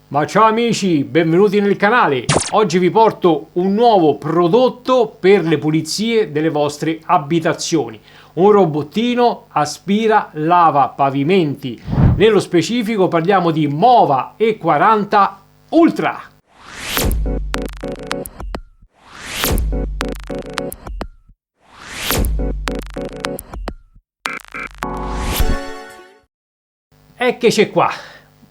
Ma ciao amici, benvenuti nel canale. Oggi vi porto un nuovo prodotto per le pulizie delle vostre abitazioni. Un robottino aspira, lava pavimenti. Nello specifico parliamo di Mova E40 Ultra. Eccoci qua.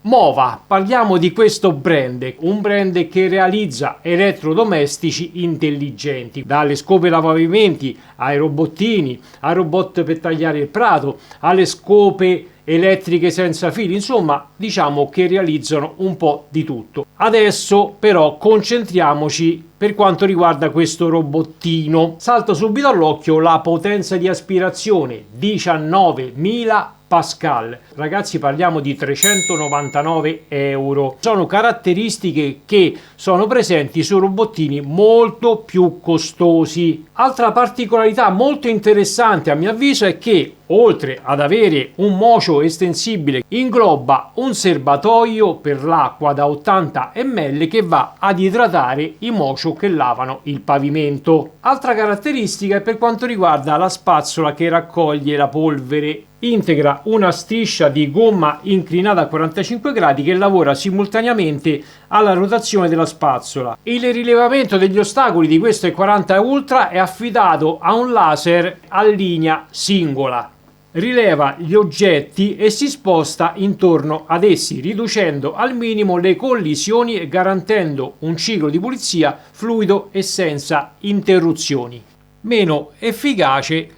Mova, parliamo di questo brand, un brand che realizza elettrodomestici intelligenti, dalle scope lavapavimenti ai robottini, ai robot per tagliare il prato, alle scope elettriche senza fili, insomma diciamo che realizzano un po' di tutto. Adesso però concentriamoci per quanto riguarda questo robottino. Salta subito all'occhio la potenza di aspirazione, 19.000 Pascal. Ragazzi, parliamo di 399 euro. Sono caratteristiche che sono presenti su robottini molto più costosi. Altra particolarità molto interessante a mio avviso è che oltre ad avere un mocio estensibile, ingloba un serbatoio per l'acqua da 80 ml che va ad idratare i mocio che lavano il pavimento. Altra caratteristica è per quanto riguarda la spazzola che raccoglie la polvere. Integra una striscia di gomma inclinata a 45 gradi che lavora simultaneamente alla rotazione della spazzola. Il rilevamento degli ostacoli di questo E40 Ultra è affidato a un laser a linea singola. Rileva gli oggetti e si sposta intorno ad essi, riducendo al minimo le collisioni e garantendo un ciclo di pulizia fluido e senza interruzioni. Meno efficace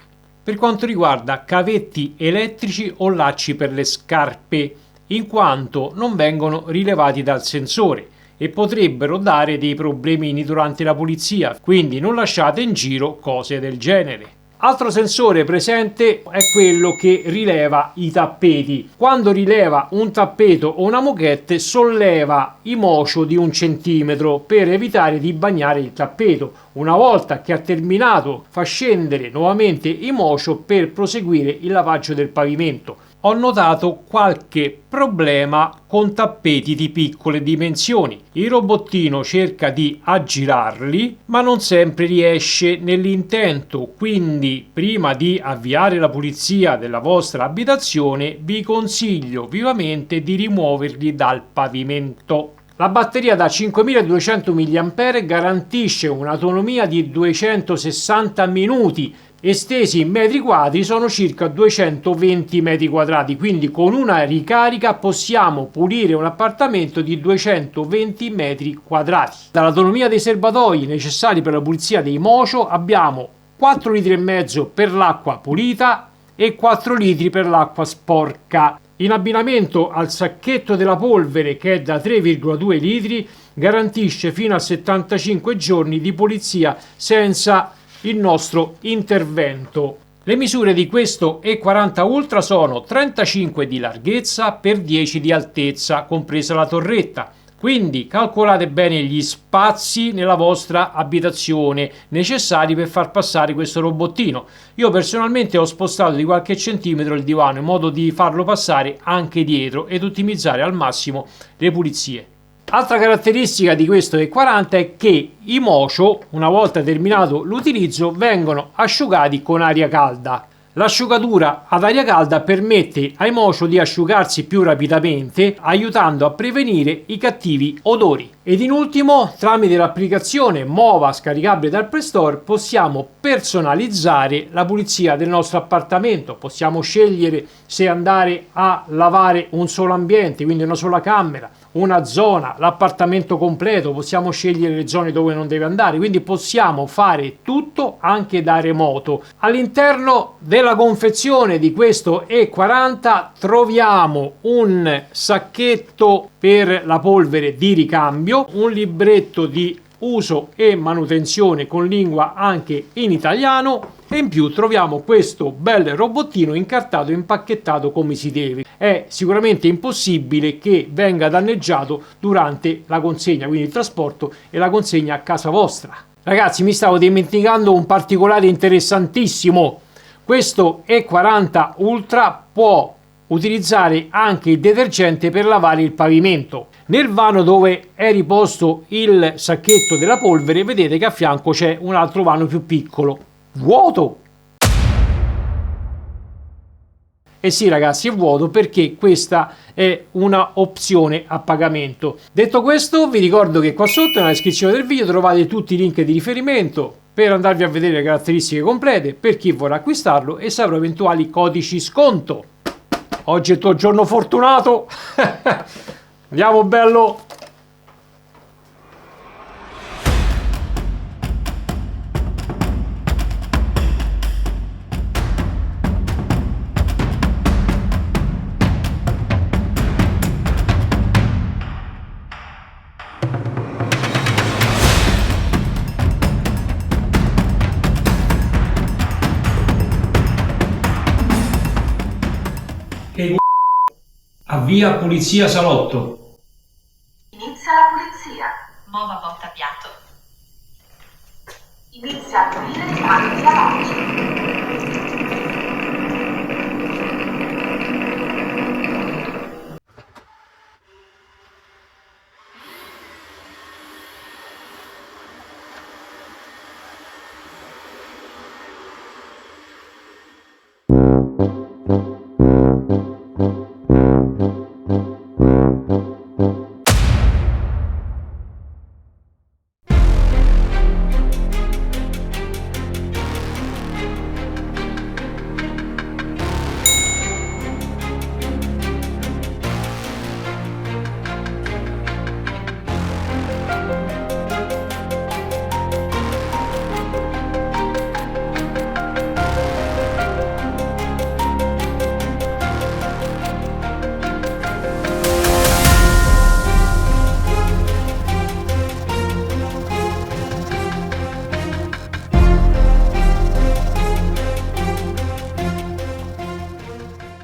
per quanto riguarda cavetti elettrici o lacci per le scarpe, in quanto non vengono rilevati dal sensore e potrebbero dare dei problemini durante la pulizia, quindi non lasciate in giro cose del genere. Altro sensore presente è quello che rileva i tappeti. Quando rileva un tappeto o una moquette solleva i mocio di 1 centimetro per evitare di bagnare il tappeto. Una volta che ha terminato fa scendere nuovamente i mocio per proseguire il lavaggio del pavimento. Ho notato qualche problema con tappeti di piccole dimensioni. Il robottino cerca di aggirarli, ma non sempre riesce nell'intento, quindi prima di avviare la pulizia della vostra abitazione vi consiglio vivamente di rimuoverli dal pavimento. La batteria da 5200 mAh garantisce un'autonomia di 260 minuti, estesi in metri quadri sono circa 220 metri quadrati, quindi con una ricarica possiamo pulire un appartamento di 220 metri quadrati. Dall'autonomia dei serbatoi necessari per la pulizia dei mocio abbiamo 4,5 litri per l'acqua pulita e 4 litri per l'acqua sporca. In abbinamento al sacchetto della polvere, che è da 3,2 litri, garantisce fino a 75 giorni di pulizia senza il nostro intervento. Le misure di questo E40 Ultra sono 35 di larghezza per 10 di altezza, compresa la torretta. Quindi calcolate bene gli spazi nella vostra abitazione necessari per far passare questo robottino. Io personalmente ho spostato di qualche centimetro il divano in modo di farlo passare anche dietro ed ottimizzare al massimo le pulizie. Altra caratteristica di questo E40 è che i mocio, una volta terminato l'utilizzo, vengono asciugati con aria calda. L'asciugatura ad aria calda permette ai mocio di asciugarsi più rapidamente, aiutando a prevenire i cattivi odori. Ed in ultimo, tramite l'applicazione Mova scaricabile dal Play Store, possiamo personalizzare la pulizia del nostro appartamento. Possiamo scegliere se andare a lavare un solo ambiente, quindi una sola camera, una zona, l'appartamento completo, possiamo scegliere le zone dove non deve andare, quindi possiamo fare tutto anche da remoto. All'interno della confezione di questo E40 troviamo un sacchetto per la polvere di ricambio, un libretto di uso e manutenzione con lingua anche in italiano e in più troviamo questo bel robottino incartato e impacchettato come si deve. È sicuramente impossibile che venga danneggiato durante la consegna, quindi il trasporto e la consegna a casa vostra. Ragazzi, mi stavo dimenticando un particolare interessantissimo. Questo E40 Ultra può utilizzare anche il detergente per lavare il pavimento. Nel vano dove è riposto il sacchetto della polvere, vedete che a fianco c'è un altro vano più piccolo, vuoto. E sì ragazzi, è vuoto perché questa è una opzione a pagamento. Detto questo, vi ricordo che qua sotto nella descrizione del video trovate tutti i link di riferimento per andarvi a vedere le caratteristiche complete per chi vorrà acquistarlo e sapere eventuali codici sconto. Oggi è il tuo giorno fortunato. Andiamo bello. Avvia polizia salotto. Inizia la pulizia. Muova botta piatto. Inizia a pulire i panni di lavaggio.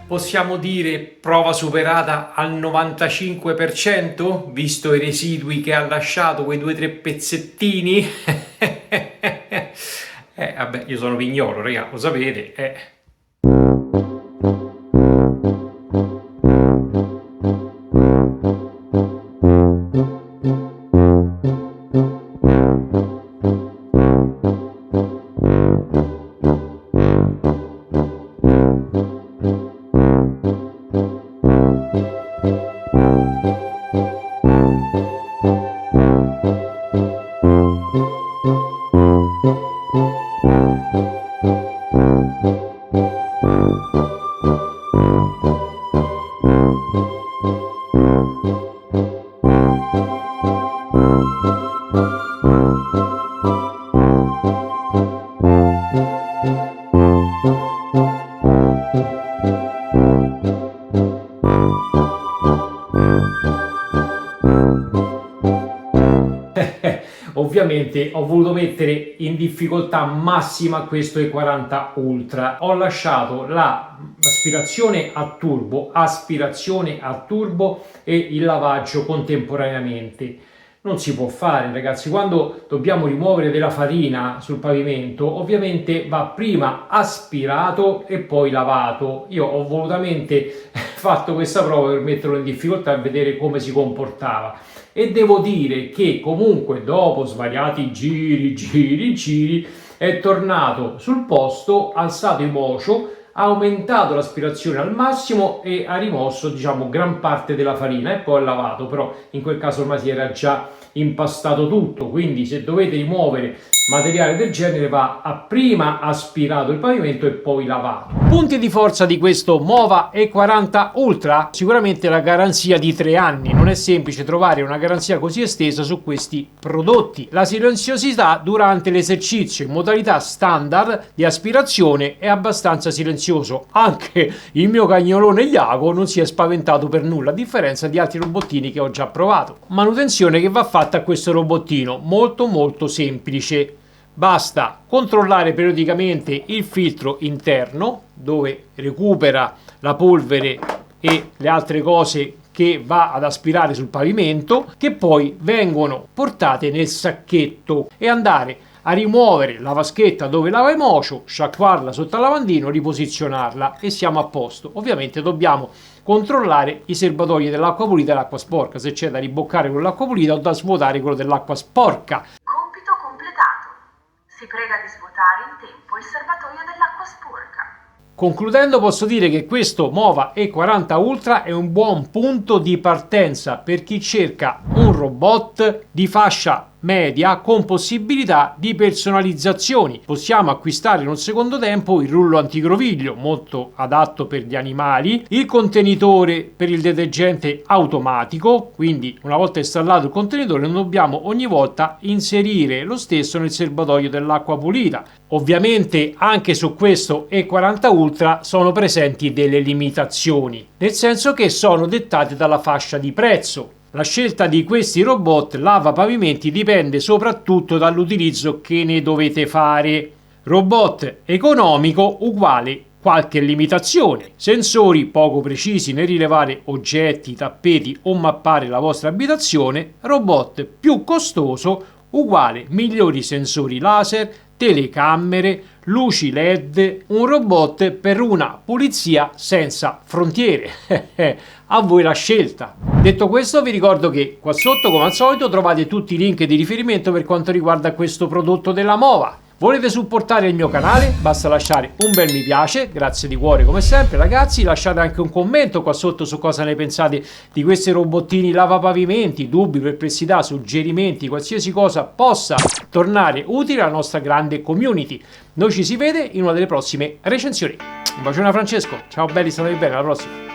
Possiamo dire prova superata al 95%, visto i residui che ha lasciato, quei 2 o 3 pezzettini? Vabbè, io sono pignolo, raga, lo sapete, Ovviamente ho voluto mettere in difficoltà massima questo E40 Ultra. Ho lasciato l'aspirazione a turbo e il lavaggio contemporaneamente. Non si può fare, ragazzi. Quando dobbiamo rimuovere della farina sul pavimento, ovviamente va prima aspirato e poi lavato. Io ho volutamente fatto questa prova per metterlo in difficoltà e vedere come si comportava. E devo dire che comunque dopo svariati giri è tornato sul posto, ha alzato i mocio, ha aumentato l'aspirazione al massimo e ha rimosso, diciamo, gran parte della farina e poi ha lavato, però in quel caso ormai si era già impastato tutto, quindi se dovete rimuovere materiale del genere va a prima aspirato il pavimento e poi lavato. Punti di forza di questo Mova E40 Ultra: sicuramente la garanzia di 3 anni. Non è semplice trovare una garanzia così estesa su questi prodotti. La silenziosità durante l'esercizio in modalità standard di aspirazione è abbastanza silenzioso. Anche il mio cagnolone Iago non si è spaventato per nulla, a differenza di altri robottini che ho già provato. Manutenzione che va fatta a questo robottino, molto semplice. Basta controllare periodicamente il filtro interno, dove recupera la polvere e le altre cose che va ad aspirare sul pavimento, che poi vengono portate nel sacchetto, e andare a rimuovere la vaschetta dove lava i mocio, sciacquarla sotto al lavandino, riposizionarla e siamo a posto. Ovviamente dobbiamo controllare i serbatoi dell'acqua pulita e l'acqua sporca, se c'è da riboccare con l'acqua pulita o da svuotare quello dell'acqua sporca. Compito completato. Si prega di svuotare in tempo il serbatoio dell'acqua sporca. Concludendo, posso dire che questo Mova E40 Ultra è un buon punto di partenza per chi cerca un robot di fascia media con possibilità di personalizzazioni. Possiamo acquistare in un secondo tempo il rullo antigroviglio, molto adatto per gli animali, il contenitore per il detergente automatico, quindi una volta installato il contenitore non dobbiamo ogni volta inserire lo stesso nel serbatoio dell'acqua pulita. Ovviamente anche su questo E40 Ultra sono presenti delle limitazioni, nel senso che sono dettate dalla fascia di prezzo. La scelta di questi robot lavapavimenti dipende soprattutto dall'utilizzo che ne dovete fare. Robot economico uguale qualche limitazione. Sensori poco precisi nel rilevare oggetti, tappeti o mappare la vostra abitazione. Robot più costoso uguale migliori sensori laser, telecamere, luci LED, un robot per una pulizia senza frontiere. A voi la scelta. Detto questo, vi ricordo che qua sotto, come al solito, trovate tutti i link di riferimento per quanto riguarda questo prodotto della Mova. Volete supportare il mio canale? Basta lasciare un bel mi piace, grazie di cuore come sempre ragazzi, lasciate anche un commento qua sotto su cosa ne pensate di questi robottini lavapavimenti, dubbi, perplessità, suggerimenti, qualsiasi cosa possa tornare utile alla nostra grande community. Noi ci si vede in una delle prossime recensioni. Un bacione a Francesco, ciao belli, statevi bene, alla prossima!